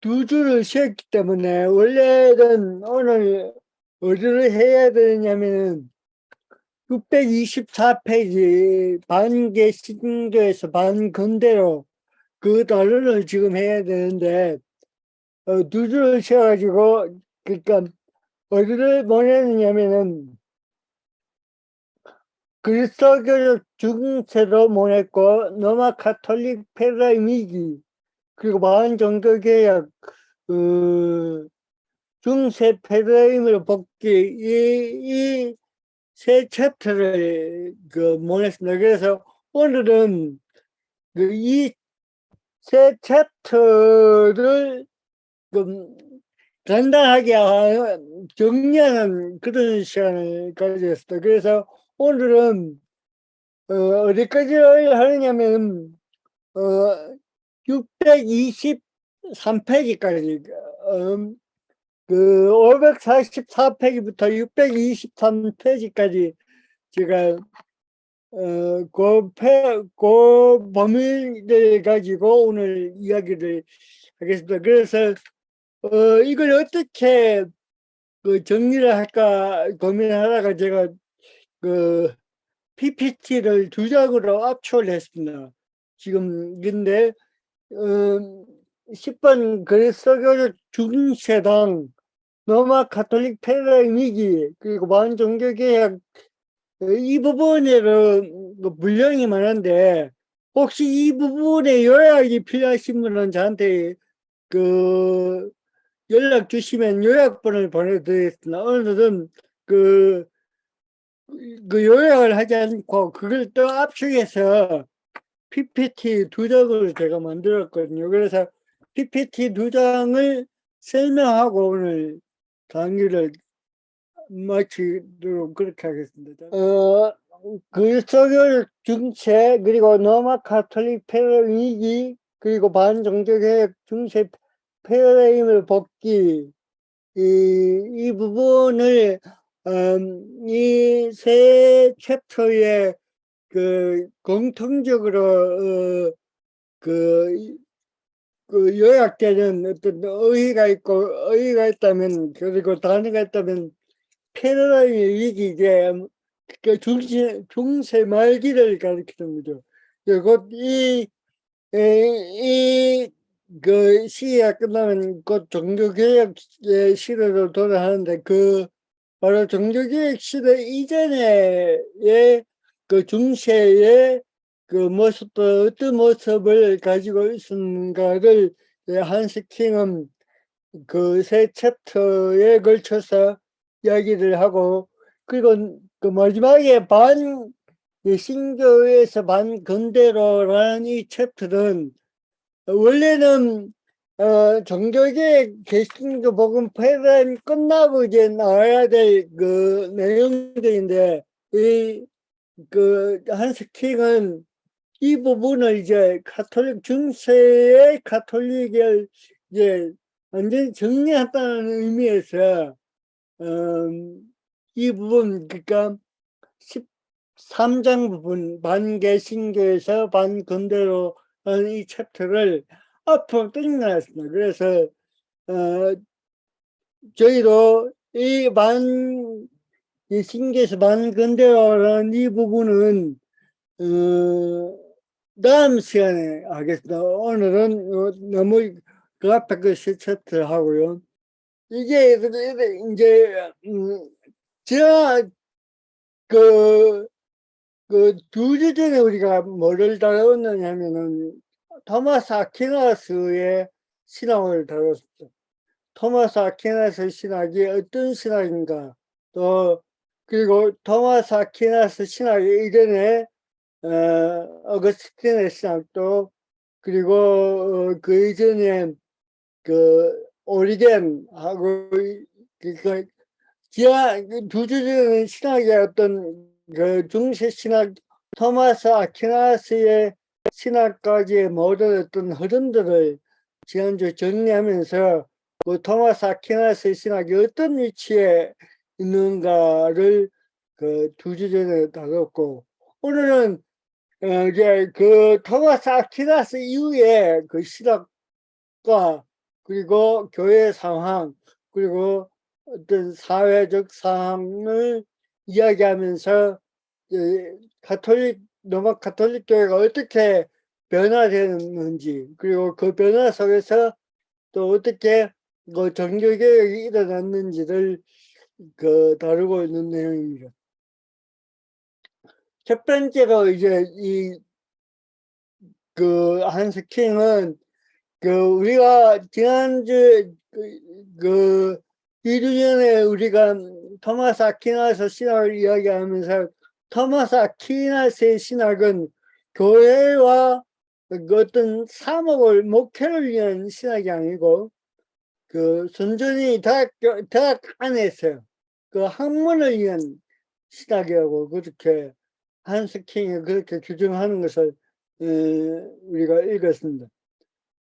두 주를 쉬었기 때문에 원래는 오늘 어디를 해야 되냐면은 624페이지 반개 신교에서 반근대로 그 단어를 지금 해야 되는데 두 주를 쉬어가지고 그러니까 어디를 보내느냐면은 그리스도교 중세로 보냈고 로마 가톨릭 페라임이기 그리고 마흔종교개혁 중세 패러다임을 복귀 이 세 챕터를 모냈습니다. 그래서 오늘은 이 세 챕터를 좀 간단하게 정리하는 그런 시간을 가졌습니다. 그래서 오늘은 어디까지 하느냐면 623페이지까지 544페이지부터 623페이지까지 제가 그 범위를 가지고 오늘 이야기를 하겠습니다. 그래서 이걸 어떻게 정리를 할까 고민하다가 제가 그 PPT를 두 장으로 압축을 했습니다. 지금 근데 10번 그리스도교 중세당 로마 가톨릭 폐가임 위기 그리고 반종교개혁 이 부분에는 분량이 많은데 혹시 이 부분에 요약이 필요하신 분은 저한테 연락 주시면 요약본을 보내드리겠습니다. 오늘은 요약을 하지 않고 그걸 또 압축해서 PPT 두 장을 제가 만들었거든요. 그래서 PPT 두 장을 설명하고 오늘 강의를 마치도록 그렇게 하겠습니다. 그리스도교 중세 그리고 로마 가톨릭 패러다임이기 그리고 반종교개혁 중세 패러다임을 복귀 이 부분을 이 세 챕터에 공통적으로 요약되는 어떤 의의가 있다면 그리고 단어가 있다면 패러다임의 위기 이제 중세 말기를 가리키는 거죠. 곧 시기가 끝나면 곧 종교개혁의 시대로 돌아가는데 바로 종교개혁 시대 이전의 중세의 모습도 어떤 모습을 가지고 있었는가를 한스킹은 그 세 챕터에 걸쳐서 이야기를 하고 그리고 그 마지막에 신교에서 반근대로라는 이 챕터는 원래는 종교개혁 개신교 복음 패러다임 끝나고 이제 나와야 될 내용들인데 한스킹은 이 부분을 이제 중세의 가톨릭을 이제 완전히 정리했다는 의미에서 이 부분 그러니까 13장 부분 반개신교에서 반근대로 하는 이 챕터를 앞으로 땡겨놨습니다. 그래서 저희도 이 신교에서 반근대로라는 이 부분은 다음 시간에 하겠습니다. 오늘은 너무 그 앞에 세 챕터 하고요. 이게 이제 제가 두 주 전에 우리가 뭐를 다뤘느냐 하면은 토마스 아퀴나스의 신학을 다뤘었죠. 토마스 아퀴나스 신학이 어떤 신학인가 또 그리고 토마스 아퀴나스 신학 이전에 어거스틴의 신학도 그리고 그 이전에 오리겐하고 두 주제는 신학의 어떤 중세 신학 토마스 아퀴나스의 신학까지의 모든 어떤 흐름들을 지난주 정리하면서 토마스 아퀴나스의 신학이 어떤 위치에 있는가를 두 주제에 다뤘고 오늘은 이제 토마스 아퀴나스 이후에 신학과 그리고 교회 상황, 그리고 어떤 사회적 상황을 이야기하면서 로마 가톨릭 교회가 어떻게 변화되는지, 그리고 그 변화 속에서 또 어떻게 그 종교개혁이 일어났는지를 다루고 있는 내용입니다. 첫 번째로 이제 한스 킹은 우리가 지난주 2주 전에 우리가 토마스 아퀴나스 신학을 이야기하면서 토마스 아퀴나스의 신학은 교회와 어떤 사목을 목회를 위한 신학이 아니고 순전히 대학 안에서 학문을 위한 신학이라고 그렇게 한스 킹이 그렇게 규정하는 것을 우리가 읽었습니다.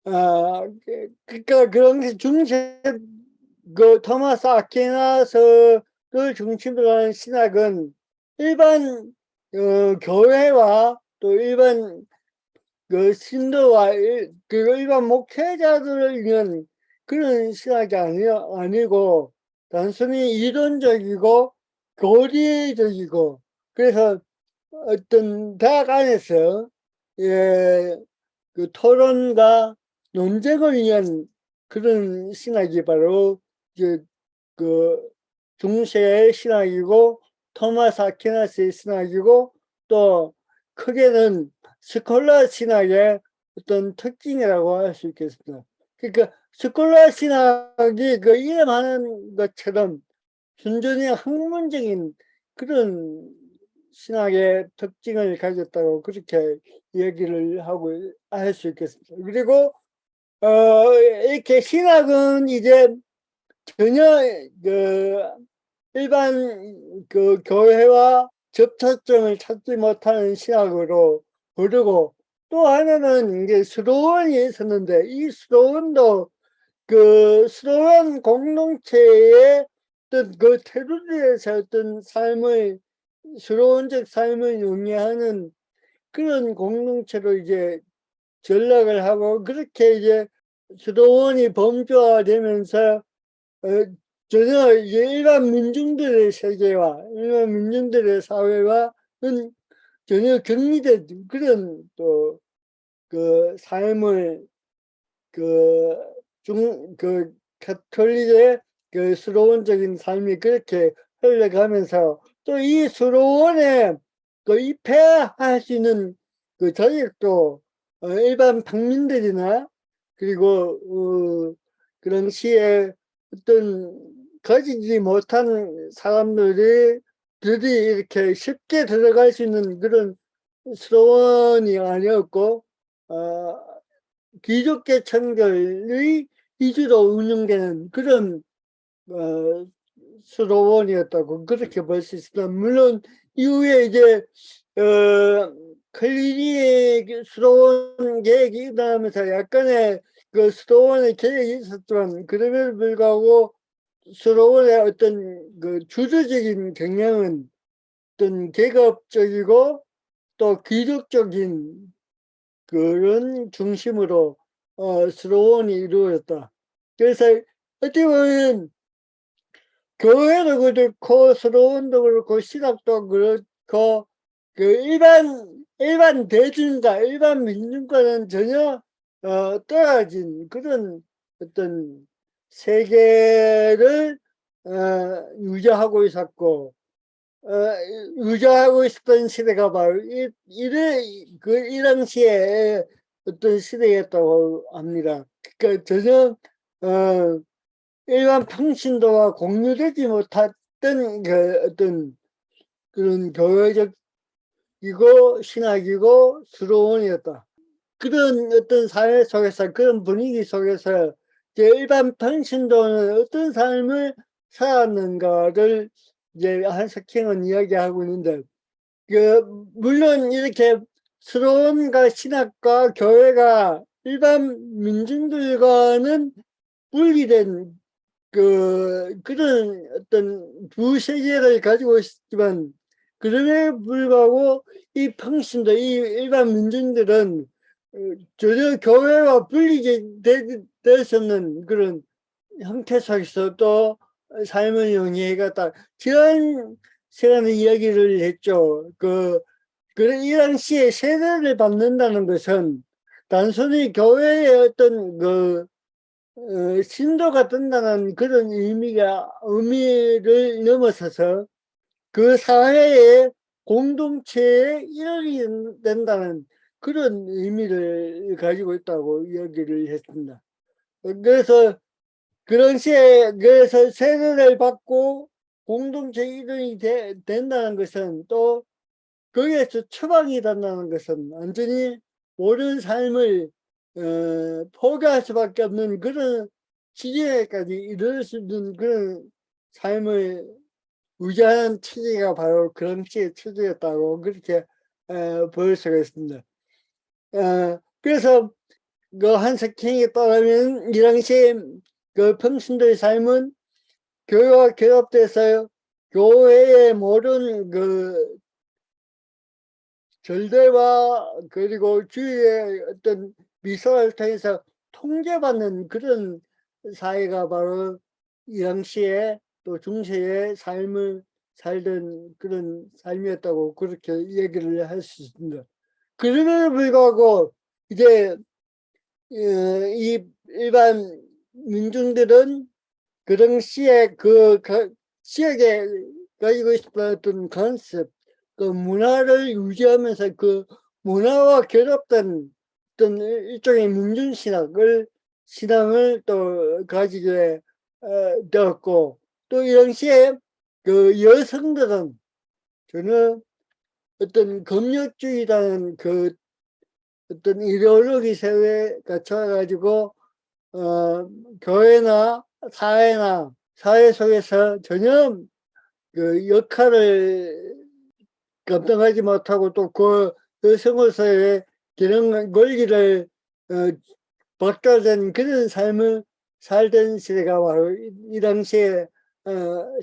그러니까 그런 중심 토마스 아퀴나스를 중심으로 하는 신학은 일반 교회와 또 일반 신도와 일반 목회자들을 위한 그런 신학이 아니고 단순히 이론적이고 교리적이고, 그래서 어떤 대학 안에서 토론과 논쟁을 위한 그런 신학이 바로 중세의 신학이고 토마스 아퀴나스의 신학이고, 또 크게는 스콜라 신학의 어떤 특징이라고 할 수 있겠습니다. 그러니까 스콜라 신학이 이름하는 것처럼 순전히 학문적인 그런 신학의 특징을 가졌다고 그렇게 얘기를 하고 할 수 있겠습니다. 그리고 이렇게 신학은 이제 전혀 일반 교회와 접촉점을 찾지 못하는 신학으로 부르고, 또 하나는 이제 수도원이 있었는데 이 수도원도 수도원 공동체의 어떤 테두리에서 어떤 삶을 수도원적 삶을 영위하는 그런 공동체로 이제 전락을 하고, 그렇게 이제 수도원이 범죄화되면서 전혀 이제 일반 민중들의 세계와 일반 민중들의 사회와는 전혀 격리된 그런 또 삶을 가톨릭의 수도원적인 삶이 그렇게 흘러가면서, 또 이 수도원에 입회할 수 있는 자격도 일반 평민들이나 그리고 그런 시에 어떤 가지지 못한 사람들이 이렇게 쉽게 들어갈 수 있는 그런 수도원이 아니었고, 기독교 청결의 위주로 운영되는 그런 수도원이었다고 그렇게 볼 수 있습니다. 물론 이후에 이제 클리니의 수도원 계획이 일어나면서 약간의 수도원의 계획이 있었지만, 그럼에도 불구하고 수도원의 어떤 주도적인 경향은 어떤 계급적이고 또 기독적인 그런 중심으로 수도원이 이루어졌다. 그래서 어떻게 보면 교회도 그렇고 수도원도 그렇고 신학도 그렇고 일반 대중과 일반 민중과는 전혀 떨어진 그런 어떤 세계를 유지하고 있었고, 유지하고 있었던 시대가 바로 이 당시에 어떤 시대였다고 합니다. 그러니까 전혀 일반 평신도와 공유되지 못했던 어떤 그런 교회적이고 신학이고 수도원이었다. 그런 어떤 사회 속에서, 그런 분위기 속에서 일반 평신도는 어떤 삶을 살았는가를 이제 한스 킹은 이야기하고 있는데, 물론 이렇게 수도원과 신학과 교회가 일반 민중들과는 분리된 그런 어떤 두 세계를 가지고 있지만, 그럼에도 불구하고 이 평신도, 이 일반 민중들은 전혀 교회와 분리게 됐었는 그런 형태 속에서 또 삶을 영위해갔다. 지난 시간에 이야기를 했죠. 그런 이 당시에 세례를 받는다는 것은 단순히 교회의 어떤 신도가 된다는 그런 의미를 넘어서서 그 사회의 공동체의 일원이 된다는 그런 의미를 가지고 있다고 이야기를 했습니다. 그래서 세례를 받고 공동체 일원이 된다는 것은 또 거기에서 처방이 된다는 것은 완전히 옳은 삶을 포기할 수밖에 없는 그런 지경에까지 이를 수 있는 그런 삶을 유지하는 체제가 바로 그런 체제였다고 그렇게 볼 수가 있습니다. 그래서 그 한석행에 따르면 이 당시에 그 평신도의 삶은 교회와 결합돼서 교회의 모든 그 절대와 그리고 주위의 어떤 미소를 통해서 통제받는 그런 사회가 바로 이 당시에 또 중세의 삶을 살던 그런 삶이었다고 그렇게 얘기를 할 수 있습니다. 그럼에도 불구하고 이제 이 일반 민중들은 그 당시에 지역에 가지고 있었던 어떤 컨셉, 그 문화를 유지하면서 그 문화와 결합된 어떤 일종의 신앙을 또 가지게 되었고, 또 이 당시에 그 여성들은 저는 어떤 금욕주의라는 그 어떤 이데올로기 세계에 갇혀가지고 교회나 사회 속에서 전혀 그 역할을 감당하지 못하고 또 그 여성으로서의 기능 권리를 박탈된 그런 삶을 살던 시대가 바로 이 당시의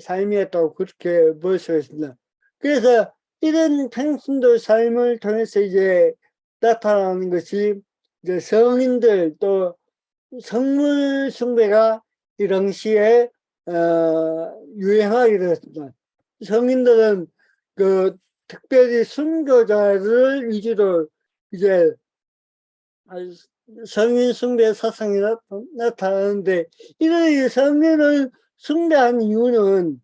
삶이었다고 그렇게 볼 수가 있습니다. 그래서 이런 평신도 삶을 통해서 이제 나타나는 것이 이제 성인들 또 성물 숭배가 이 당시에 유행하게 되었습니다. 성인들은 그 특별히 순교자를 위주로 이제 성인 숭배 사상이 나타나는데, 이런 성인을 숭배한 이유는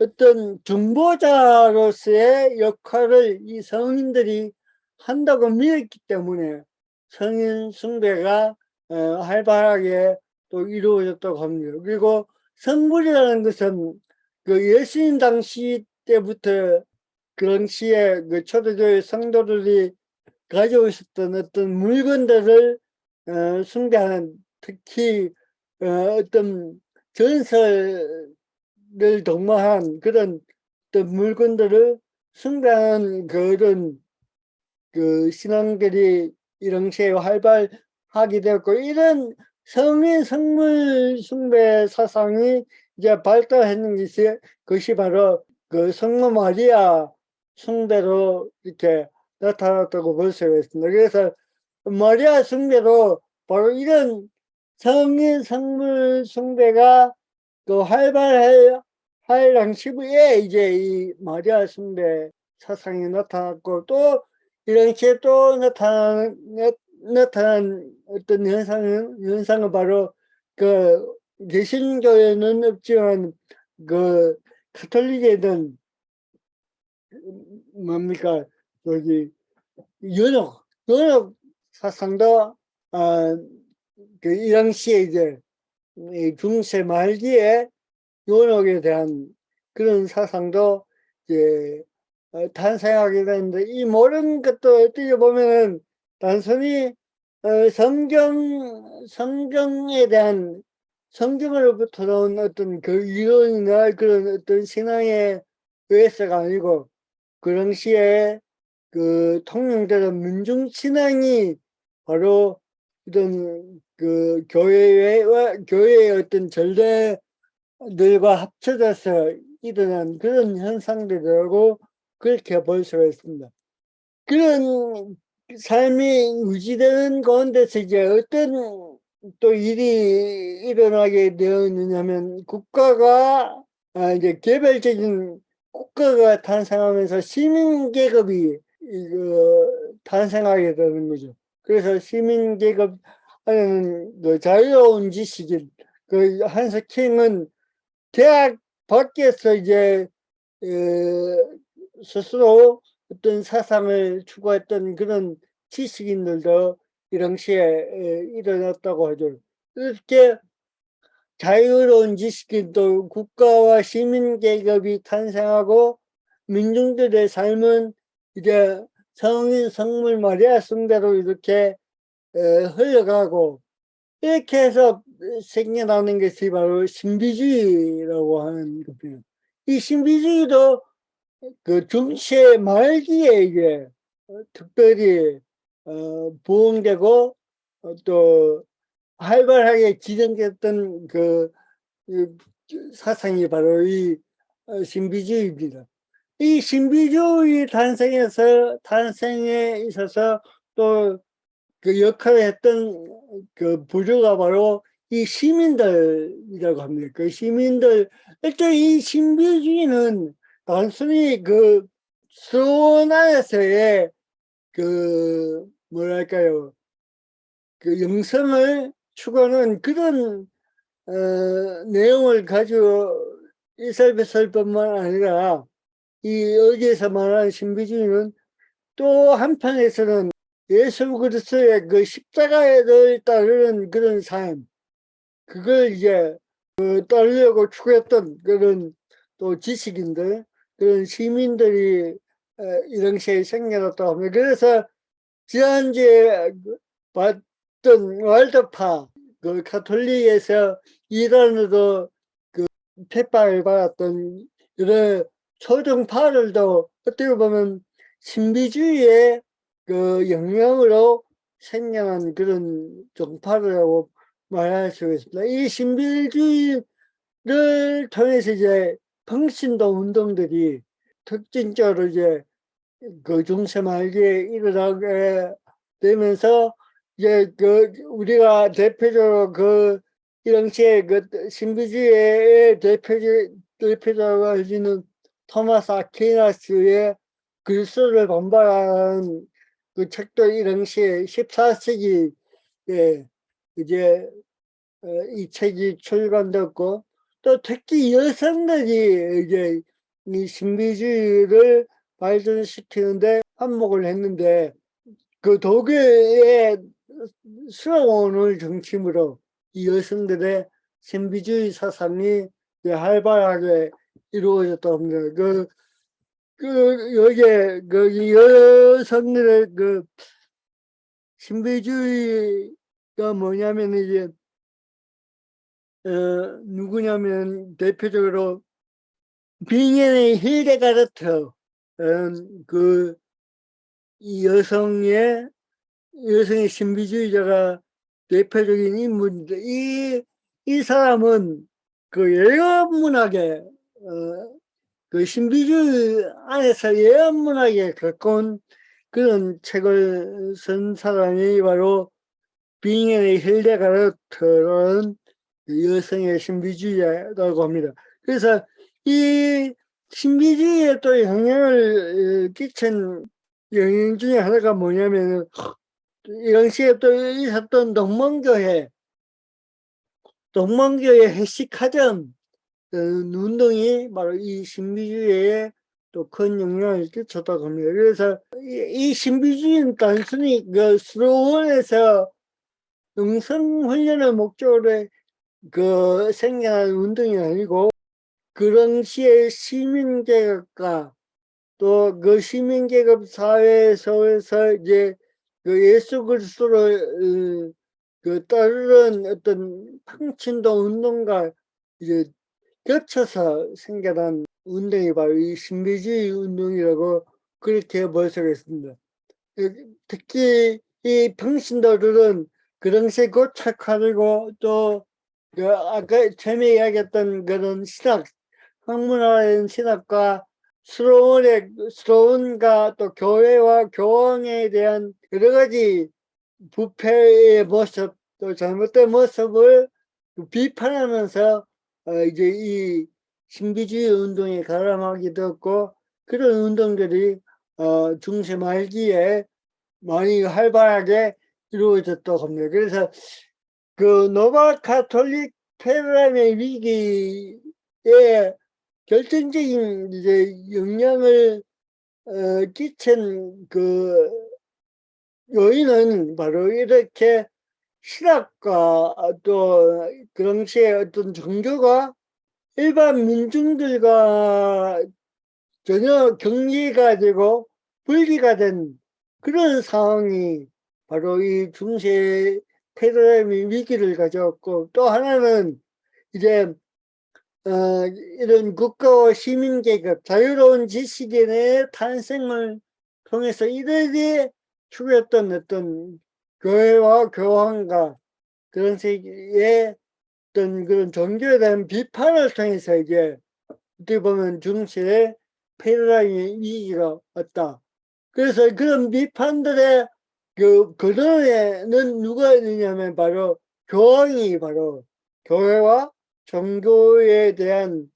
어떤 중보자로서의 역할을 이 성인들이 한다고 믿었기 때문에 성인 숭배가 활발하게 또 이루어졌다고 합니다. 그리고 성물이라는 것은 그 예수님 당시 때부터 그 당시에 그 초대교회 성도들이 가지고 있었던 어떤 물건들을 숭배하는, 특히 어떤 전설을 동마한 그런 어떤 물건들을 숭배하는 그런 그 신앙들이 이 당시에 활발하게 되었고, 이런 성인 성물 숭배 사상이 이제 발달했는 것이 바로 그 성모 마리아 숭배로 이렇게 나타났다고 볼 수가 있습니다. 그래서 마리아 숭배로 바로 이런 성인 성물 숭배가 또 활발할 당시부에 이제 이 마리아 숭배 사상이 나타났고, 또 이런 식의 또 나타난 어떤 현상은 바로 그 개신교에는 없지만 그 가톨릭에는 뭡니까 여기 연옥 사상도 이 당시에 이제 중세 말기에 연옥에 대한 그런 사상도 이제 탄생하게 되는데, 이 모든 것도 어떻게 보면은 단순히 성경에 대한 성경으로부터 나온 어떤 그 이론이나 그런 어떤 신앙의 의해서가 아니고, 그 당시에 그 통용되는 민중 신앙이 바로 이런 그 교회의 어떤 전례들과 합쳐져서 일어난 그런 현상들이라고 그렇게 볼 수가 있습니다. 그런 삶이 유지되는 가운데서 이제 어떤 또 일이 일어나게 되었느냐면 국가가 이제 개별적인 국가가 탄생하면서 시민계급이 탄생하게 되는 거죠. 그래서 시민계급 안에는 그 자유로운 지식인 그 한석킹은 대학 밖에서 이제 스스로 어떤 사상을 추구했던 그런 지식인들도 이 당시에 일어났다고 하죠. 이렇게 자유로운 지식인도 국가와 시민계급이 탄생하고 민중들의 삶은 이제 성인 성물 마리아 숭배로 이렇게 흘러가고 이렇게 해서 생겨나는 것이 바로 신비주의라고 하는 겁니다. 이 신비주의도 그 중세 말기에 이게 특별히 부흥되고 또 활발하게 진행됐던 그 사상이 바로 이 신비주의입니다. 이 신비주의 탄생에 있어서 또 그 역할을 했던 그 부류가 바로 이 시민들이라고 합니다. 그 시민들, 일단 이 신비주의는 단순히 그 수원 안에서의 그 뭐랄까요, 그 영성을 추구하는 그런 내용을 가지고 있을 뿐만 아니라 이 여기에서 말하는 신비주의는 또 한편에서는 예수 그리스도의 그 십자가를 따르는 그런 삶, 그걸 이제 따르려고 추구했던 그런 또 지식인들, 그런 시민들이 이 당시에 생겨났다고 합니다. 그래서 지난주에 봤던 월드파, 그 가톨릭에서 이란으로 그 핍박을 받았던 이런 초등파들도 어떻게 보면 신비주의의 그 영향으로 생겨난 그런 종파라고 말할 수 있습니다. 이 신비주의를 통해서 이제 평신도 운동들이 특징적으로 이제 그 중세 말기에 일어나게 되면서 이제 그 우리가 대표적으로 그 이 당시에 그 신비주의의 대표자로 알려지는 토마스 아퀴나스의 그리스도를 반발하는 그 책도 이 당시에 14세기에 이제 이 책이 출간됐고 또 특히 여성들이 이제 이 신비주의를 발전시키는데 한몫을 했는데 그 독일의 수학원을 중심으로 이 여성들의 신비주의 사상이 활발하게 이루어졌다고 합니다. 여기에 이 여성들의 그 신비주의가 뭐냐면 이제 누구냐면 대표적으로 빙연의 힐데가르트 이 여성의 신비주의자가 대표적인 인물인데 이 사람은 그 예언문학에 그 신비주의 안에서 예언문학에 가까운 그런 책을 쓴 사람이 바로 빙연의 힐데가르트라는 여성의 신비주의자라고 합니다. 그래서 이 신비주의에 또 영향을 끼친 영향 중에 하나가 뭐냐면 이 당시에 또 있었던 동방교회 해식하전 운동이 바로 이 신비주의에 또 큰 영향을 끼쳤다고 합니다. 그래서 이 신비주의는 단순히 그 수로원에서 영성훈련을 목적으로 그 생겨난 운동이 아니고 그 당시에 시민계급과 또 그 시민계급 사회에서 이제 그 예수 그리스도를 그 따르는 어떤 평신도 운동과 이제 겹쳐서 생겨난 운동이 바로 이 신비주의 운동이라고 그렇게 볼 수가 있습니다. 특히 이 평신도들은 그 당시에 고착화되고 또 아까 처음에 이야기했던 그런 신학, 학문화된 신학과 스러운가 또 교회와 교황에 대한 여러 가지 부패의 모습, 또 잘못된 모습을 비판하면서 이제 이 신비주의 운동에 가담하게 되었고, 그런 운동들이 중세 말기에 많이 활발하게 이루어졌다고 합니다. 그래서 그 노바 카톨릭 페르람의 위기에 결정적인 이제 영향을 끼친 그 요인은 바로 이렇게 신학과 또 그 당시에 어떤 종교가 일반 민중들과 전혀 경계가 되고 분리가 된 그런 상황이 바로 이 중세 패러다임의 위기를 가져왔고, 또 하나는 이제 이런 국가와 시민계급, 자유로운 지식인의 탄생을 통해서 이들이 추구했던 어떤 교회와 교황과 그런 세계의 어떤 그런 종교에 대한 비판을 통해서 이제 어떻게 보면 중세의 패러다임의 위기가 왔다. 그래서 그런 비판들의 그 근원에는 누가 있느냐면 바로 교황이 바로 교회와 종교에 대한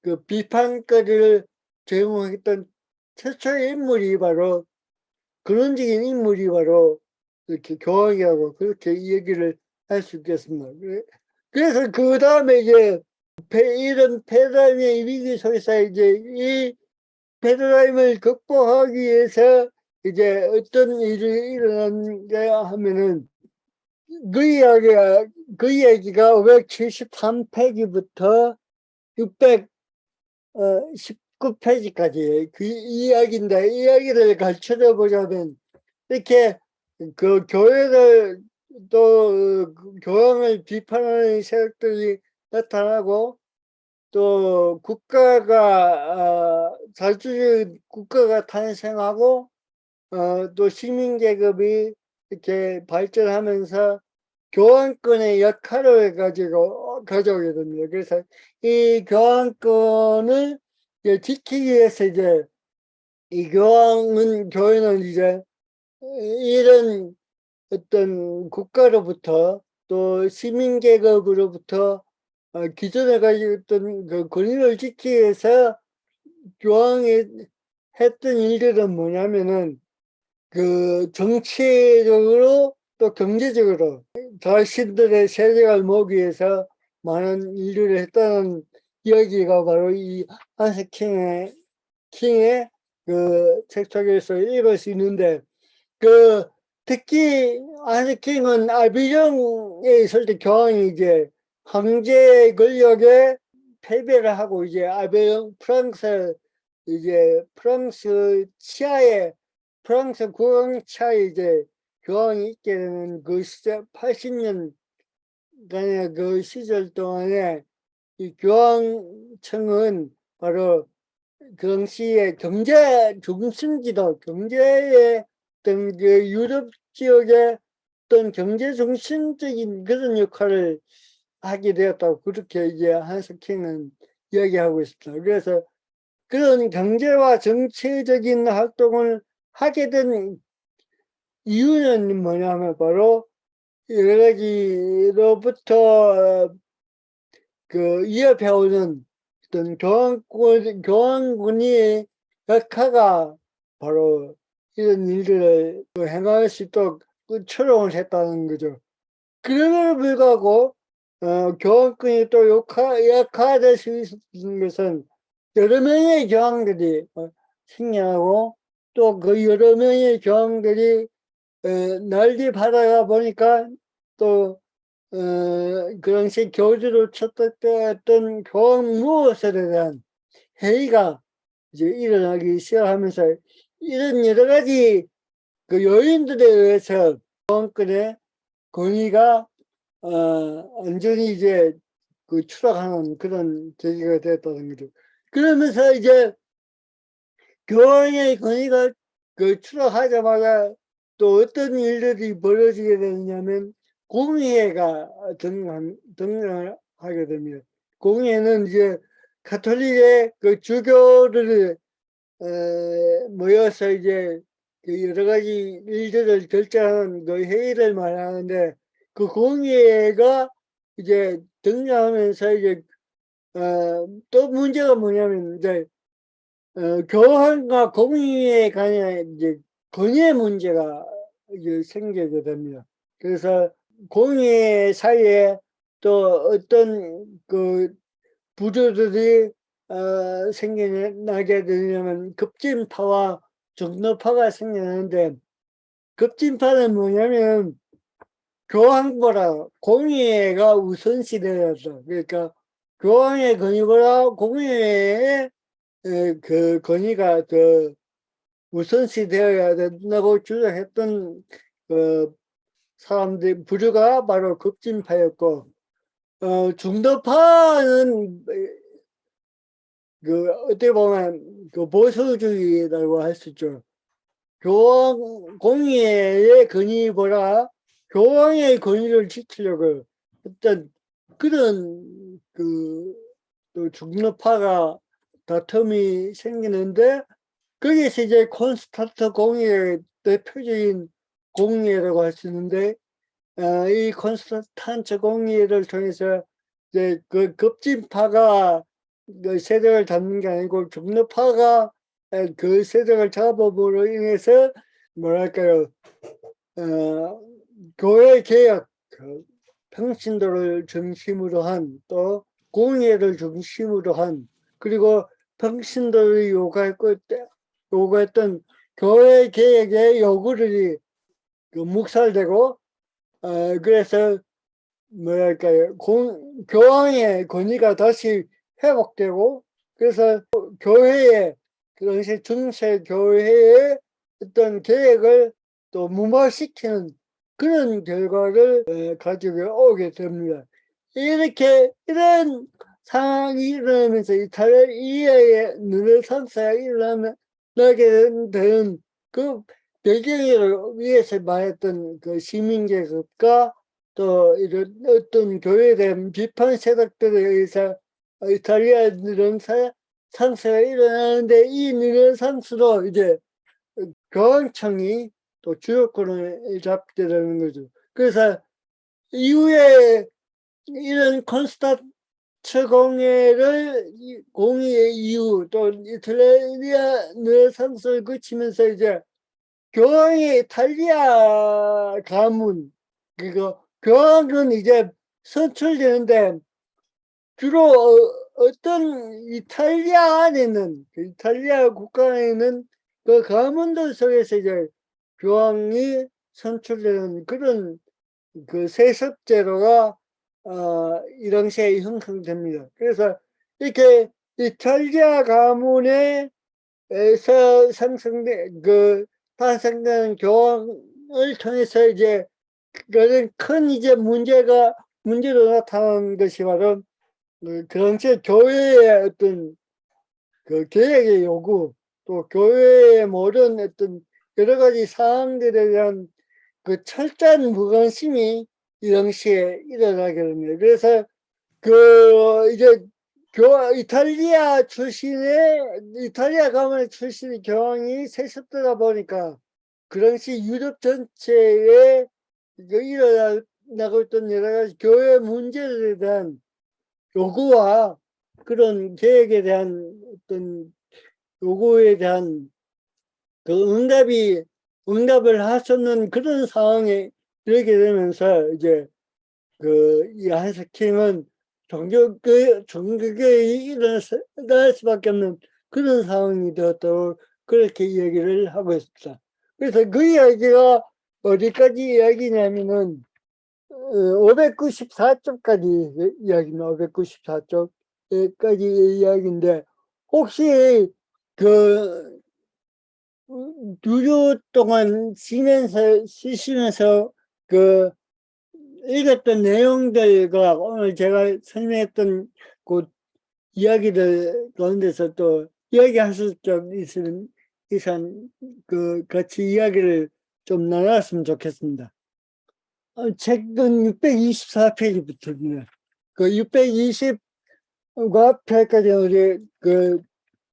그 비판거리를 제공했던 최초의 인물이 바로 근원적인 인물이 바로 이렇게 교황이라고 그렇게 얘기를 할 수 있겠습니다. 그래서 그 다음에 이제 이런 패러다임의 위기 속에서 이제 이 패러다임을 극복하기 위해서 이제 어떤 일이 일어났냐 하면은 그 이야기가 573페이지부터 619페이지까지 그 이야기인데, 이 이야기를 가르쳐 보자면 이렇게 그 교회를 또 교황을 비판하는 세력들이 나타나고, 또 국가가 자주주의 국가가 탄생하고 또 시민계급이 이렇게 발전하면서 교황권의 역할을 가져오게 됩니다. 그래서 이 교황권을 이제 지키기 위해서 이제 이 교회는 이제 이런 어떤 국가로부터 또 시민계급으로부터 기존에 가지고 있던 그 권위를 지키기 위해서 교황이 했던 일들은 뭐냐면은 그 정치적으로 또 경제적으로 자신들의 세력을 모으기 위해서 많은 일들을 했다는 이야기가 바로 이 한스 킹의 그 책 속에서 읽을 수 있는데, 그 특히 한스 킹은 아비정에 있을 때 교황이 이제 황제 권력에 패배를 하고 이제 아비정 프랑스 치하에 프랑스 국왕차에 이제 교황이 있게 되는 그 시절 80년간의 그 시절 동안에 이 교황청은 바로 그 당시에 경제 중심지도, 경제의 어떤 그 유럽 지역의 어떤 경제 중심적인 그런 역할을 하게 되었다고 그렇게 이제 한스 킹은 이야기하고 있습니다. 그래서 그런 경제와 정치적인 활동을 하게 된 이유는 뭐냐면 바로 여러 가지로부터 그 이어배우는 어떤 교황군의 역사가 바로 이런 일들을 행할 수 있도록 초롱을 했다는 거죠. 그럼에도 불구하고 교황권이 또 약화될 수 있는 것은 여러 명의 교황들이 생겨나고, 또 그 여러 명의 교황들이 난립하다가 보니까 또 그 당시 교주로 쳤던 교황 무엇에 대한 회의가 이제 일어나기 시작하면서, 이런 여러 가지 그 요인들에 의해서 교황권의 권위가 완전히 이제 그 추락하는 그런 계기가 됐다는 거죠. 그러면서 이제 교황의 권위가 그 추락하자마자 또 어떤 일들이 벌어지게 되냐면 공의회가 등장을 하게 됩니다. 공의회는 이제 가톨릭의 그 주교를 모여서 이제 그 여러 가지 일들을 결정하는 그 회의를 말하는데, 그 공의회가 이제 등장하면서 이제 또 문제가 뭐냐면 이제 교황과 공의회에 관한 이제 건의 문제가 이제 생기게 됩니다. 그래서 공의회 사이에 또 어떤 그 부조들이 생겨나게 되냐면 급진파와 중도파가 생겨나는데, 급진파는 뭐냐면 교황보다 공의회가 우선시되었다. 그러니까 교황의 건의보다 공의회의 그 건의가 더 우선시되어야 된다고 주장했던 그 사람들 부류가 바로 급진파였고, 중도파는 그 어떻게 보면 그 보수주의라고 할 수 있죠. 교황 공의회의 건의보다 교황의 권위를 지키려고 어떤 그런 또 중도파가 다툼이 생기는데, 거기서 이제 콘스탄트 공의회 대표적인 공의회라고 할 수 있는데, 이 콘스탄트 공의회를 통해서 이제 그 급진파가 그 세력을 잡는 게 아니고 중도파가 그 세력을 잡음으로 인해서 뭐랄까요, 교회 개혁, 그 평신도를 중심으로 한, 또 공의회를 중심으로 한, 그리고 평신도를 요구했던 교회 개혁의 요구들이 그 묵살되고, 그래서 뭐랄까요, 교황의 권위가 다시 회복되고, 그래서 교회의, 그 당시 중세 교회의 어떤 계획을 또 무마시키는 그런 결과를 가지고 오게 됩니다. 이런 상황이 일어나면서 이탈리아의 르네상스가 일어나게 되는 그 배경을 위해서 말했던 그 시민계급과 또 이런 어떤 교회에 대한 비판 세력들에 의해서 이탈리아 르네상스가 일어나는데, 이 르네상스로 이제 교황청이 또 주요권을 잡게 되는 거죠. 그래서 이후에 이런 콘스탄츠 공의의 이후 또 이탈리아 르네상스를 거치면서 이제 교황의 이탈리아 가문, 그리고 교황은 이제 선출되는데 주로 어떤 이탈리아 안에는, 그 이탈리아 국가에는 그 가문들 속에서 이제 교황이 선출되는 그런 그 세습제도가 이 당시에 형성됩니다. 그래서 이렇게 이탈리아 가문에서 탄생된 교황을 통해서 이제 그런 큰 이제 문제로 나타난 것이 바로 그 당시에 교회의 어떤 그 개혁의 요구, 또 교회의 모든 어떤 여러 가지 사항들에 대한 그 철저한 무관심이 이 당시에 일어나게 됩니다. 그래서 그 이제 이탈리아 가문의 출신의 교황이 세습되다 보니까 그 당시 유럽 전체에 일어나고 있던 여러 가지 교회 문제들에 대한 요구와 그런 계획에 대한 어떤 요구에 대한 그 응답을 할 수 없는 그런 상황에 이르게 되면서 이제 이 한스킹은 종교개혁이 일어날 수밖에 없는 그런 상황이 되었다고 그렇게 이야기를 하고 있습니다. 그래서 그 이야기가 어디까지 이야기냐면은 594쪽까지 이야기입니다. 594쪽까지 이야기인데, 혹시 그 두 주 동안 쉬시면서 그 읽었던 내용들과 오늘 제가 설명했던 그 이야기들 가운데서 또 이야기하실 점 있으면 이상 그 같이 이야기를 좀 나눴으면 좋겠습니다. 책은 624페이지부터입니다. 그 620과 페이지까지 우리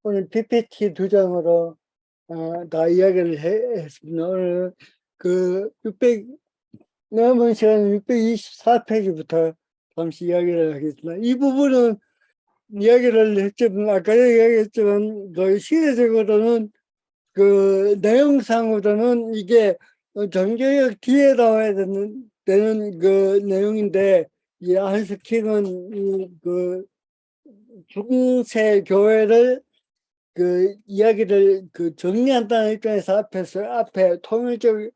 오늘 PPT 2장으로 다 이야기를 했습니다. 오늘 그 600 남은 시간 624페이지부터 잠시 이야기를 하겠습니다. 이 부분은 이야기를 했지만 아까 이야기했지만 그 시대적으로는 그 내용상으로는 이게 정교역 뒤에 나와야 되는 그 내용인데 이 한스킹은 그 중세 교회를 그 이야기를 그 정리한다는 입장에서 앞에 통일적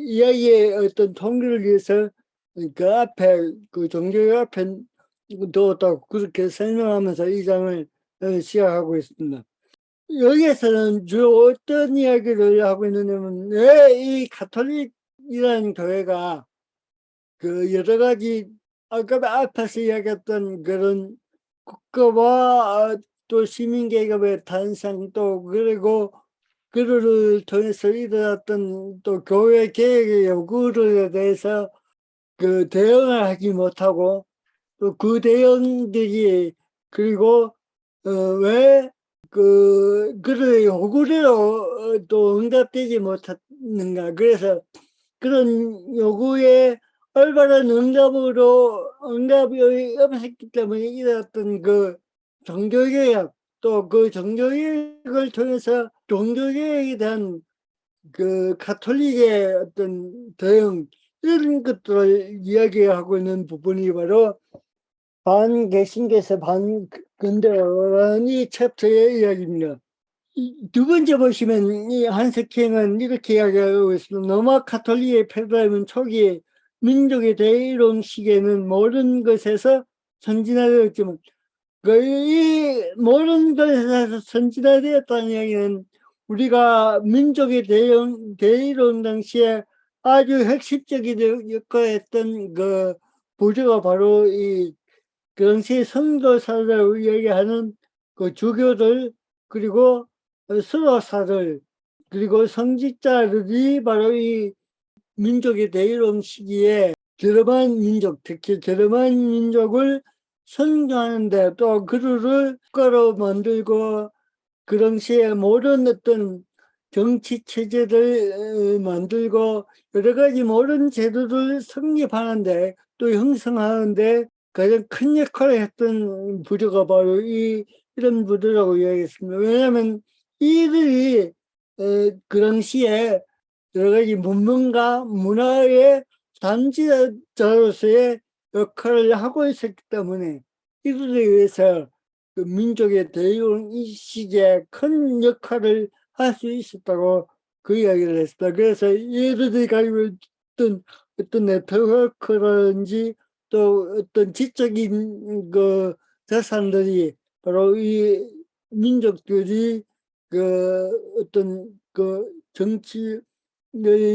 이야기의 어떤 통일을 위해서 그 앞에 그 종교 앞에 두었다고 그렇게 설명하면서 이 장을 시작하고 있습니다. 여기에서는 주로 어떤 이야기를 하고 있느냐면 왜 이 가톨릭이라는 교회가 그 여러 가지 아까 앞에서 이야기했던 그런 국가와 또 시민계급의 탄생 또 그리고 그를 통해서 일어났던 또 교회 개혁의 요구에 대해서 그 대응을 하지 못하고 또 그 대응들이 그리고 왜 그의 요구대로 또 응답되지 못했는가. 그래서 그런 요구에 올바른 응답이 없었기 때문에 일어났던 그 종교개혁, 또 그 종교개혁을 통해서 종교개혁에 대한 그 가톨릭의 어떤 대응, 이런 것들을 이야기하고 있는 부분이 바로 반개신교에서 반근대라는 이 챕터의 이야기입니다. 두 번째 보시면 이 한스킹은 이렇게 이야기하고 있습니다. 로마 가톨릭의 패러다임은 초기에 민족의 대이론 시기에는 모든 것에서 선진화되었지만 이 모든 것에서 선진화되었다는 이야기는 우리가 민족의 대이론 당시에 아주 핵심적인 역할을 했던 그 부조가 바로 그 당시 선교사를 이야기하는 그 주교들 그리고 수도사들 그리고 성직자들이 바로 이 민족의 대이론 시기에 게르만 민족, 특히 게르만 민족을 선교하는데 또 그들을 국가로 만들고 그 당시에 모든 어떤 정치 체제를 만들고 여러 가지 모든 제도를 성립하는데 또 형성하는데 가장 큰 역할을 했던 부류가 바로 이런 부류라고 이야기했습니다. 왜냐하면 이들이 그 당시에 여러 가지 문명과 문화의 단지자로서의 역할을 하고 있었기 때문에 이들에 의해서 그 민족의 대의원 이 시기에 큰 역할을 할 수 있었다고 그 이야기를 했습니다. 그래서 얘들이 가지고 있던 어떤 네트워크라든지 또 어떤 지적인 그 재산들이 바로 이 민족들이 그 어떤 그 정치를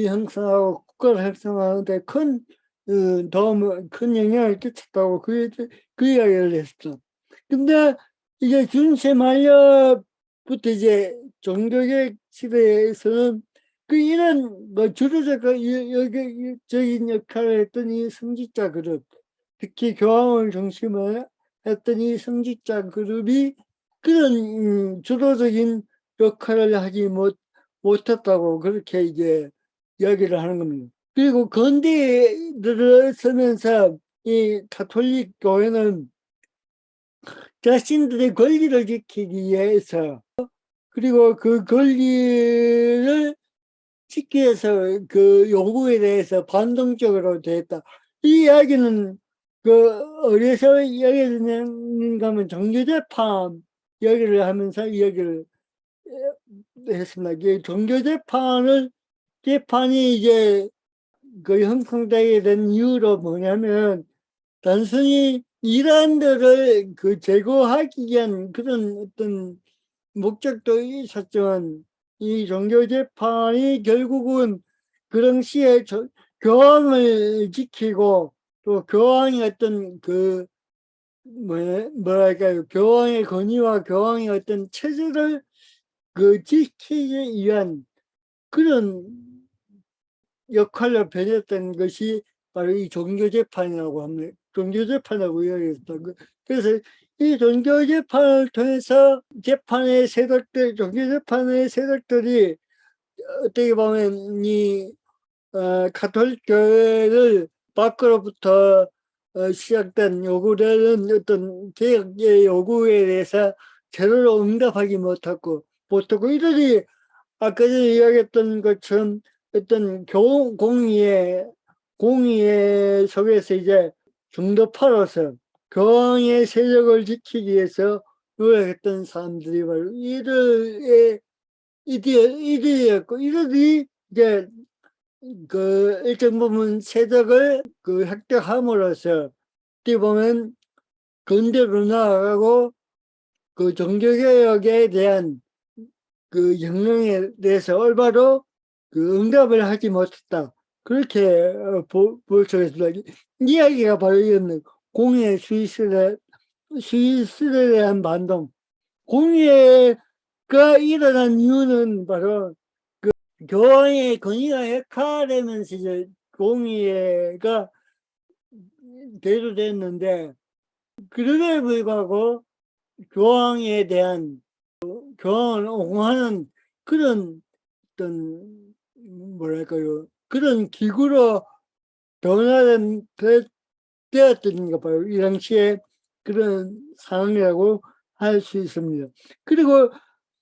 형성하고 국가를 형성하는데 큰 도움을 큰 영향을 끼쳤다고 그 이야기를 했어. 근데 이제 중세 말려부터 이제 종교개혁 시대에서는 그 이런 뭐 주도적인 역할을 했던 이 성직자 그룹, 특히 교황을 중심으로 했던 이 성직자 그룹이 그런 주도적인 역할을 하지 못했다고 그렇게 이제 이야기를 하는 겁니다. 그리고 근대에 들어서면서 이 가톨릭 교회는 자신들의 권리를 지키기 위해서 그리고 그 권리를 지키기 위해서 그 요구에 대해서 반동적으로 됐다. 이 이야기는 그 어디서 이야기를 했는가 하면 종교재판 이야기를 하면서 이야기를 했습니다. 재판이 이제 그 형성되게 된 이유로 뭐냐면 단순히 이란들을 그 제거하기 위한 그런 어떤 목적도 있었지만 이 종교재판이 결국은 그 당시에 교황을 지키고 또 교황의 어떤 그 뭐랄까요 교황의 권위와 교황의 어떤 체제를 그 지키기 위한 그런 역할로 변했던 것이 바로 이 종교재판이라고 합니다. 종교재판이라고 이야기했다. 그래서 이 종교 재판을 통해서 재판의 세력들, 종교 재판의 세력들이 어떻게 보면 가톨릭 교회를 밖으로부터 시작된 요구되는 어떤 개혁의 요구에 대해서 제대로 응답하지 못하고 이들이 아까 전에 이야기했던 것처럼 어떤 공의의 속에서 이제 중도파로서 교황의 세력을 지키기 위해서 노력했던 사람들이 바로 이들이었고, 이들이 이제 그 일정 부분 세력을 획득함으로써 어떻게 보면 근대로 나아가고 그 종교개혁에 대한 그 영령에 대해서 올바로 응답을 하지 못했다. 그렇게 볼 수가 있습니다. 이야기가 바로 이건 공의 수위슬에 대한 반동. 공의가 일어난 이유는 바로 교황의 권위가 약화되면서 이제 공의가 대두됐는데, 그럼에도 불구하고 교황에 대한 교황을 옹호하는 그런 어떤 뭐랄까요, 그런 기구로 되었던 바로 이 당시에 그런 상황이라고 할 수 있습니다. 그리고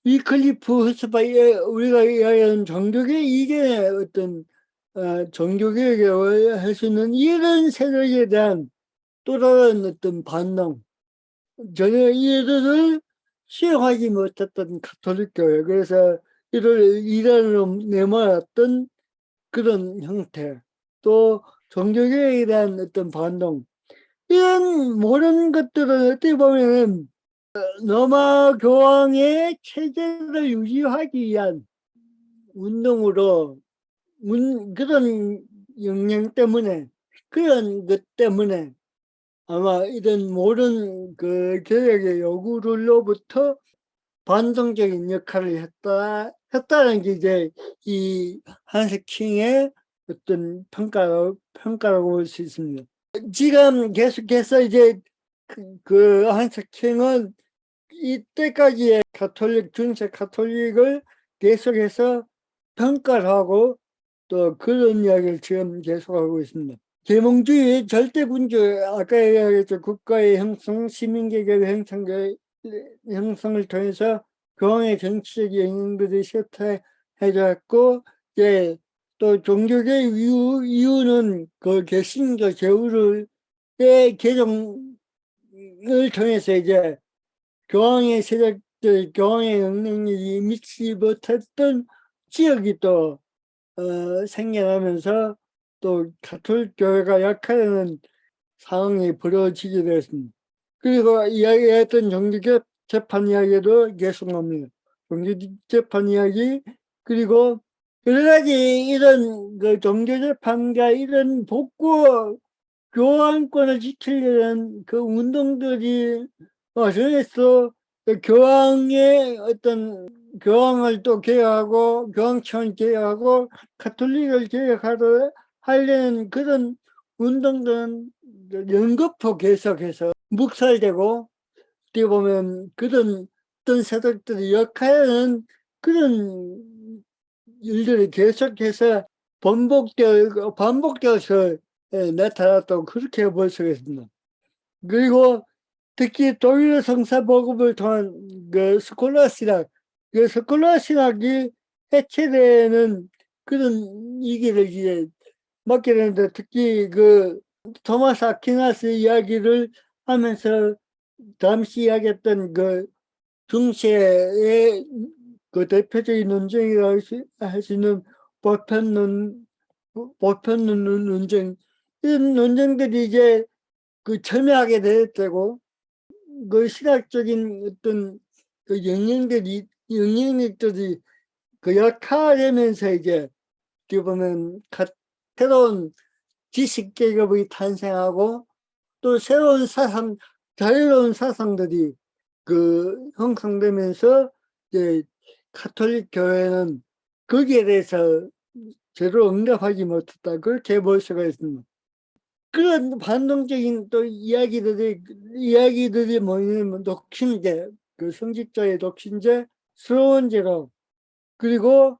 위클리프 후스바의 우리가 이야기하는 종교계 이전의 어떤 종교개혁을 할 수 있는 이런 세력에 대한 또 다른 어떤 반응, 전혀 이들을 수용하지 못했던 가톨릭 교회, 그래서 이를 이단으로 내몰았던 그런 형태, 또 종교개혁에 대한 어떤 반동, 이런 모든 것들은 어떻게 보면 로마 교황의 체제를 유지하기 위한 운동으로 그런 영향 때문에, 그런 것 때문에 아마 이런 모든 그 개혁의 요구들로부터 반동적인 역할을 했다는 게 이제 이 한스 킹의 어떤 평가라고 볼 수 있습니다. 지금 계속해서 이제 그 한스 킹은 이때까지의 중세 가톨릭을 계속해서 평가를 하고 또 그런 이야기를 지금 계속하고 있습니다. 계몽주의, 절대군주, 아까 얘기했죠. 국가의 형성, 시민개혁의 형성을 통해서 교황의 정치적 영향들이 쇠퇴해졌고, 이제 또 종교계 이유는 그 개신교 제후의 개정을 통해서 이제 교황의 세력들, 교황의 영향력이 미치지 못했던 지역이 또 생겨나면서 또 가톨릭 교회가 약화되는 상황이 벌어지게 되었습니다. 그리고 이야기했던 종교 재판 이야기도 계속 나옵니다. 종교 재판 이야기, 그리고 여러 가지 이런 그 종교 재판과 이런 복구 교황권을 지키려는 그 운동들이 와서에서 교황의 어떤 교황을 또 개혁하고 교황청을 개혁하고 가톨릭을 하려는 그런 운동들은 연거푸 계속해서 묵살되고, 어떻게 보면 그런 어떤 세력들이 역할하는 그런 일들이 계속해서 반복되어서 나타났다고 그렇게 볼 수가 있습니다. 그리고 특히 독일 성사복음을 통한 그 스콜라 신학이 해체되는 그런 위기를 이제 맞게 되는데, 특히 그 토마스 아퀴나스 이야기를 하면서 잠시 이야기했던 그 중세의 그 대표적인 논쟁이라고 할 수 있는 보편론 논쟁, 이런 논쟁들이 이제 그 첨예하게 되었다고, 그 신학적인 어떤 그 영향력들이 그 약화되면서 이제 어떻게 보면 새로운 지식 계급이 탄생하고 또 새로운 자유로운 사상들이 그 형성되면서 이제 가톨릭 교회는 거기에 대해서 제대로 응답하지 못했다, 그렇게 볼 수가 있습니다. 그런 반동적인 또 이야기들이 뭐냐면 독신제, 그 성직자의 독신제, 스러운 제로, 그리고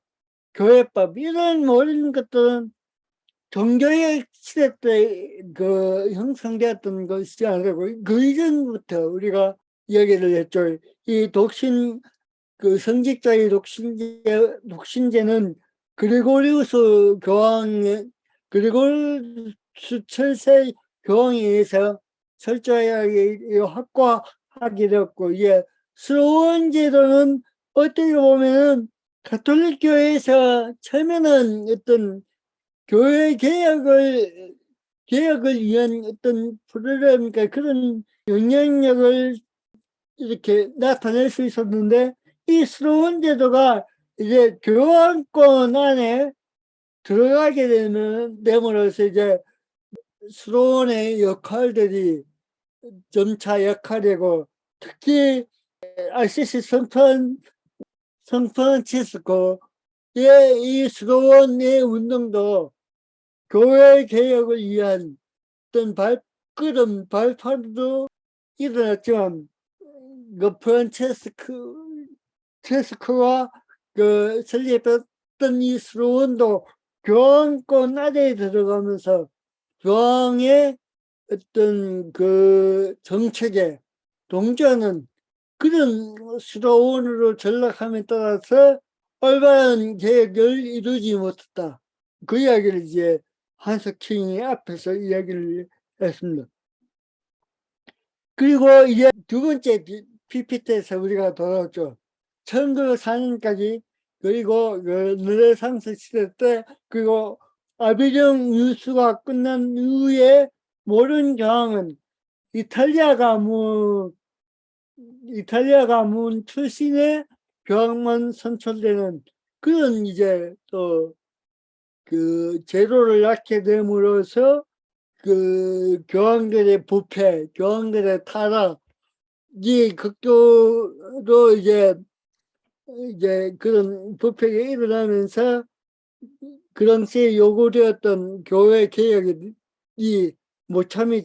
교회법, 이런 모든 것들은 종교의 시대 때 그 형성되었던 것이 아니고 그 이전부터 우리가 이야기를 했죠. 이 독신, 그 성직자의 독신제는 그리고리우스 교황의, 그리고리우스 철새 교황에 의해서 철저하게 확고하게 되었고, 이게 스로운 제도는 어떻게 보면은 가톨릭 교회에서 처음에는 어떤 교회 개혁을 위한 어떤 프로그램이니까 그런 영향력을 이렇게 나타낼 수 있었는데, 이 스로운 제도가 이제 교황권 안에 들어가게 됨으로써 이제 스로운의 역할들이 점차 약화되고, 특히 아시시 성프란치스코 이 스로운의 운동도 교회 개혁을 위한 어떤 발판도 일어났지만, 그 프란체스코가 그 설립했던 이 스로운도 교황권 안에 들어가면서 교황의 어떤 그 정책에 동조하는 그런 스로운으로 전락함에 따라서 올바른 개혁을 이루지 못했다. 그 이야기를 이제 한석킹이 앞에서 이야기를 했습니다. 그리고 이제 두 번째 PPT에서 우리가 돌아왔죠. 1904년까지, 그리고 그 르네상스 시대 때, 그리고 아비정 유수가 끝난 이후에 모든 교황은 이탈리아 가문 출신의 교황만 선출되는 그런 이제 또 그 제도를 낳게 됨으로써 그 교황들의 부패, 교황들의 타락이 극도로 이제 그런 부패가 일어나면서 그 당시에 요구되었던 교회 개혁이 모참이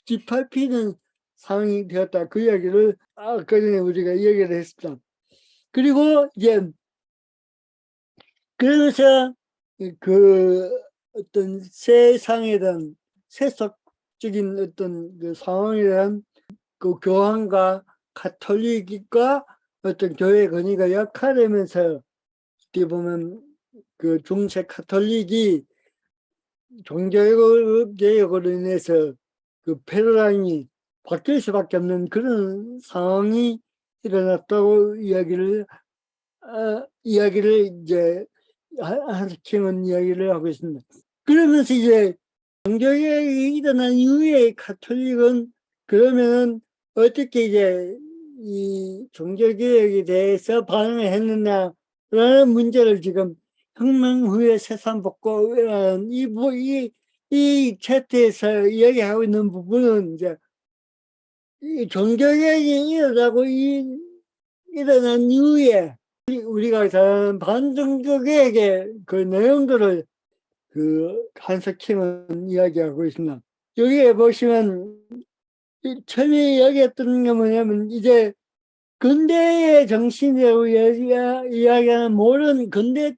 짓밟히는 상황이 되었다. 그 이야기를 아까 전에 우리가 이야기를 했습니다. 그리고 이제 그러면서 그 어떤 세상에 대한 세속적인 어떤 그 상황에 대한 그 교황과 가톨릭과 어떤 교회 권위가 약화되면서 어떻게 보면 그 중세 가톨릭이 종교개혁으로 인해서 그 패러다임이 바뀔 수밖에 없는 그런 상황이 일어났다고 이야기를 이제 한스킹은 이야기를 하고 있습니다. 그러면서 이제 종교개혁이 일어난 이후에 가톨릭은 그러면은 어떻게 이제 이 종교개혁에 대해서 반응을 했느냐라는 문제를 지금 혁명 후에 세상복고라는 이 차트에서 이야기하고 있는 부분은 이제 이 종교개혁이 일어난 이후에 우리가 잘 아는 반종교개혁의 그 내용들을 그 한석킹은 이야기하고 있습니다. 여기에 보시면 처음에 이야기했던 게 뭐냐면 이제 근대의 정신이라고 이야기하는 모든 근대적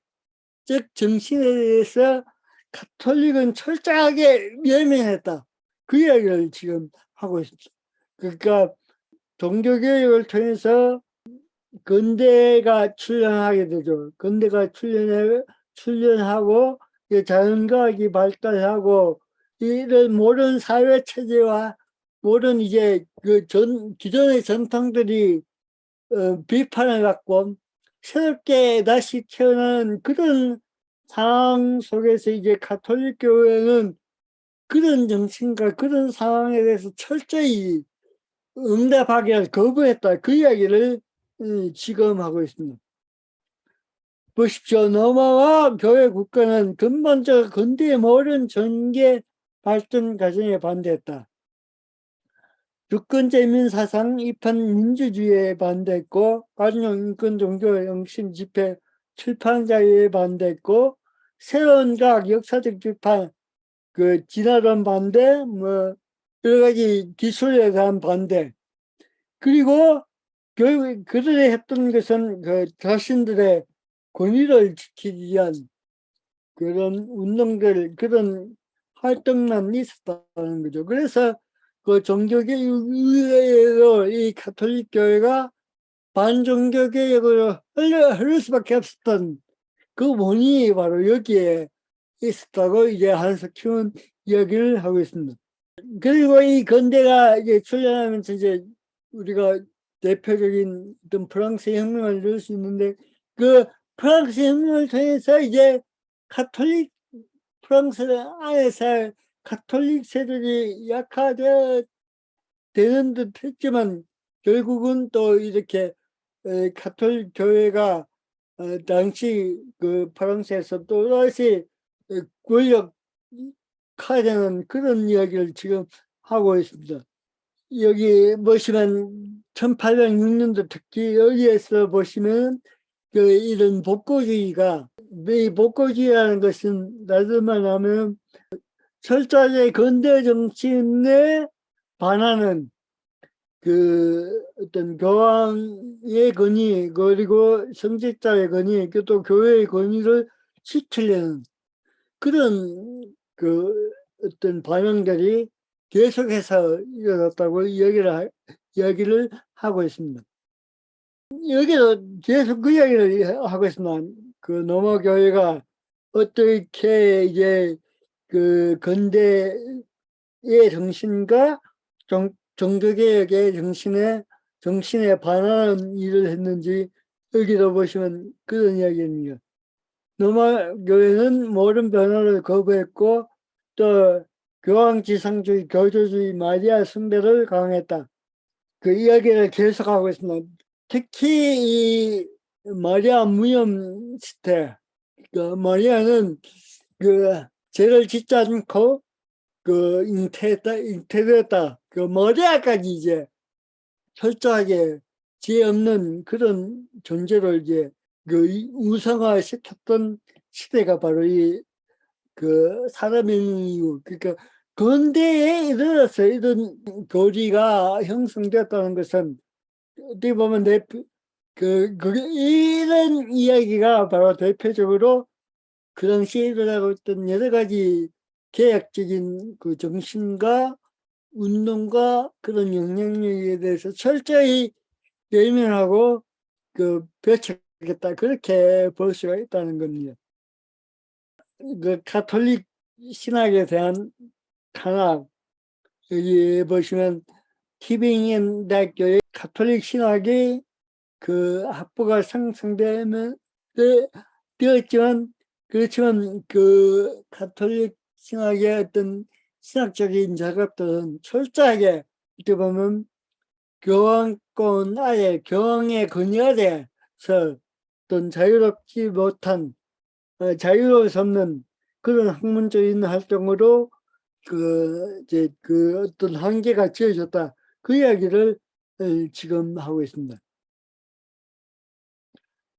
정신에 대해서 가톨릭은 철저하게 외면했다. 그 이야기를 지금 하고 있습니다. 그러니까 종교개혁을 통해서 근대가 출현하게 되죠. 근대가 출현하고 자연과학이 발달하고 이런 모든 사회 체제와 모든 이제 기존의 전통들이 비판을 받고 새롭게 다시 태어난 그런 상황 속에서 이제 가톨릭 교회는 그런 정신과 그런 상황에 대해서 철저히 응답하기를 거부했다. 그 이야기를 지금 하고 있습니다. 보십시오. 로마와 교회 국가는 근본적 근대의 모든 전개 발전 과정에 반대했다. 주권자 인민사상 입헌 민주주의에 반대했고, 관용 인권 종교 영신 집회 출판자에 반대했고, 새로운 과학 역사적 비판, 그 진화론 반대, 뭐 여러 가지 기술에 대한 반대. 그리고 결국 그들이 했던 것은 그 자신들의 권위를 지키기 위한 그런 운동들, 그런 활동만 있었다는 거죠. 그래서 그 종교개혁으로 이 가톨릭 교회가 반종교개혁으로 흐를 수밖에 없었던 그 원인이 바로 여기에 있었다고 이제 한석규는 이야기를 하고 있습니다. 그리고 이 건대가 이제 출현하면서 이제 우리가 대표적인 어떤 프랑스 혁명을 이룰 수 있는데 그 프랑스 혁명을 통해서 이제 가톨릭 프랑스 안에서 가톨릭 세력이 약화되어 되는 듯 했지만 결국은 또 이렇게 가톨릭 교회가 당시 그 프랑스에서 또다시 권력화되는 그런 이야기를 지금 하고 있습니다. 여기 보시면 1806년도 특히 여기에서 보시면 그 이런 복고주의가 이 복고주의라는 것은 다른 말로 하면 철저하게 근대 정치인에 반하는 그 어떤 교황의 권위 그리고 성직자의 권위 또 교회의 권위를 지키려는 그런 그 어떤 반응들이 계속해서 일어났다고 이야기를 하고 있습니다. 여기도 계속 그 이야기를 하고 있습니다. 그 노모 교회가 어떻게 이제 그 근대의 정신과 종교개혁의 정신에 반하는 일을 했는지 여기도 보시면 그런 이야기입니다. 로마 교회는 모든 변화를 거부했고 또 교황지상주의, 교조주의, 마리아 숭배를 강했다. 그 이야기를 계속하고 있습니다. 특히 이 마리아 무염 시대, 그 마리아는 그 죄를 짓지 않고 그 잉태되었다. 그 마리아까지 이제 철저하게 죄 없는 그런 존재를 이제 그 우상화 시켰던 시대가 바로 이 그 사람의 이유 그러니까 근대에 이르러서 이런 교리가 형성되었다는 것은 어떻게 보면 이런 이야기가 바로 대표적으로 그 당시에 일어나고 있던 여러 가지 개혁적인 그 정신과 운동과 그런 영향력에 대해서 철저히 외면하고 그 배척했다 그렇게 볼 수가 있다는 겁니다. 그 가톨릭 신학에 대한 탄압 여기 보시면 티빙인 대학교의 가톨릭 신학이 그 학부가 상승되면 되었지만 그렇지만 그 가톨릭 신학의 어떤 신학적인 작업들은 철저하게 어떻게 보면 교황권 아래 교황의 권위 아래서 어떤 자유롭지 못한 자유로울 수 없는 그런 학문적인 활동으로 이제 그 어떤 한계가 지어졌다. 그 이야기를 지금 하고 있습니다.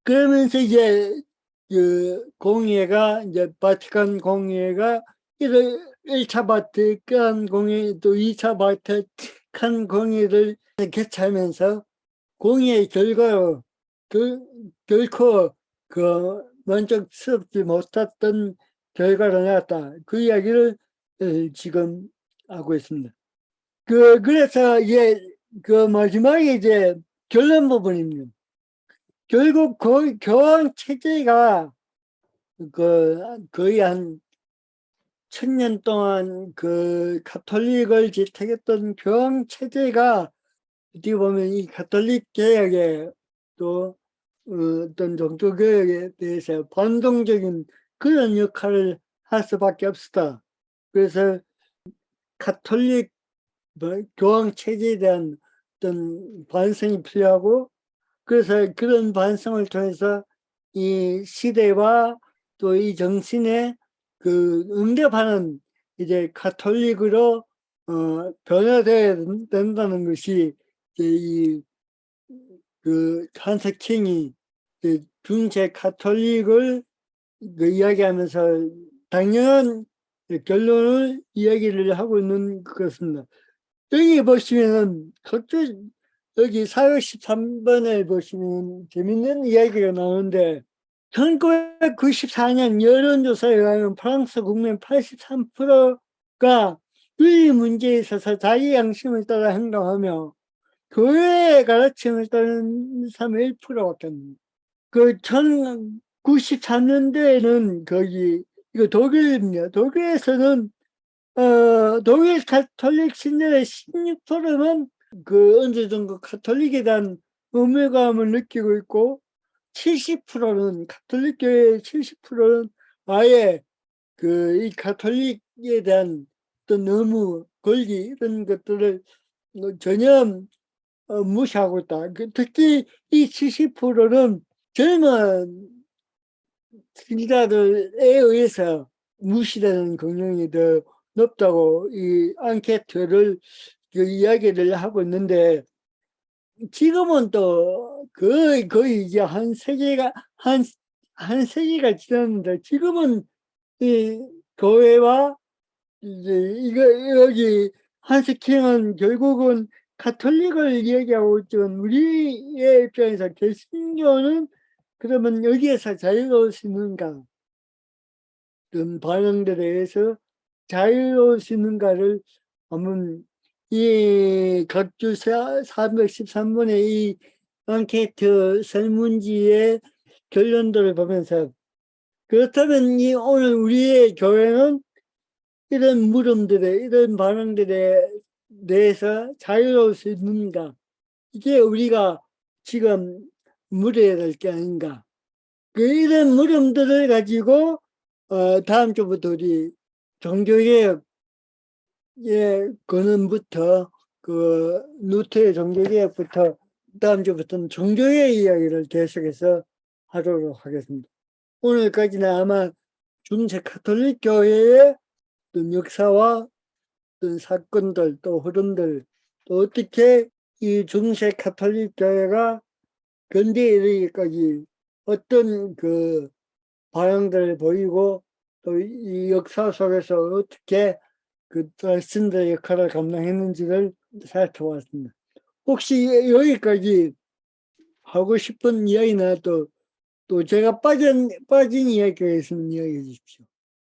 그러면서 이제 그 공의회가 이제 바티칸 공의회가 1차 바티칸 공의회 또 2차 바티칸 공의회를 개최하면서 공의회 결과로 결코 그 만족스럽지 못했던 결과가 나왔다. 그 이야기를 지금 하고 있습니다. 그래서 이제 그 마지막에 이제 결론 부분입니다. 결국 교황 체제가 거의 한 1000년 동안 그 가톨릭을 지탱했던 교황 체제가 어떻게 보면 이 가톨릭 개혁에 또 어떤 종교 개혁에 대해서 반동적인 그런 역할을 할 수밖에 없었다. 그래서 가톨릭 교황 체제에 대한 어떤 반성이 필요하고 그래서 그런 반성을 통해서 이 시대와 또 이 정신에 그 응답하는 이제 가톨릭으로 변화되어야 된다는 것이 이제 그 한석킹이 중세 가톨릭을 그 이야기하면서 당연한 결론을 이야기를 하고 있는 것입니다. 여기 보시면은 각종 여기 413번에 보시면 재밌는 이야기가 나오는데 1994년 여론조사에 의하면 프랑스 국민 83%가 윤리 문제에 있어서 자기 양심을 따라 행동하며 교회의 가르침을 따르는 사람이 1%밖에 안 됩니다. 그 1993년도에는 거기 이거 독일입니다. 독일에서는 독일 가톨릭 신자의 16%는 그 어느 정도 가톨릭에 대한 의무감을 느끼고 있고 70%는 가톨릭 교회의 70%는 아예 그 이 가톨릭에 대한 어떤 의무, 권리 이런 것들을 전혀 무시하고 있다. 특히 이 70%는 젊은 신자들에 의해서 무시되는 경향이 더 높다고 이 앙케이트를 그 이야기를 하고 있는데 지금은 또 거의 이제 한 세기가 한 세기가 지났는데 지금은 이 교회와 이제 이거 여기 한스킹은 결국은 가톨릭을 이야기하고 있지만 우리의 입장에서 개신교는 그러면 여기에서 자유로울 수 있는가? 그런 반응들에 의해서 자유로울 수 있는가를 한번 이 각주 413번의 이 앙케이트 설문지의 결론들을 보면서 그렇다면 이 오늘 우리의 교회는 이런 물음들에 이런 반응들에 대해서 자유로울 수 있는가? 이게 우리가 지금 물어야 될 게 아닌가? 이런 물음들을 가지고 다음 주부터 우리 종교개혁의 근원부터 그 루터의 종교개혁부터 다음 주부터는 종교의 이야기를 계속해서 하도록 하겠습니다. 오늘까지는 아마 중세 가톨릭 교회의 어떤 역사와 어떤 사건들 또 흐름들 또 어떻게 이 중세 가톨릭 교회가 근대에 이르기까지 어떤 그 반응들을 보이고 또 이 역사 속에서 어떻게 그 자신들의 역할을 감당했는지를 살펴봤습니다. 혹시 여기까지 하고 싶은 이야기나 또 제가 빠진 이야기가 있으면 이야기해 주십시오.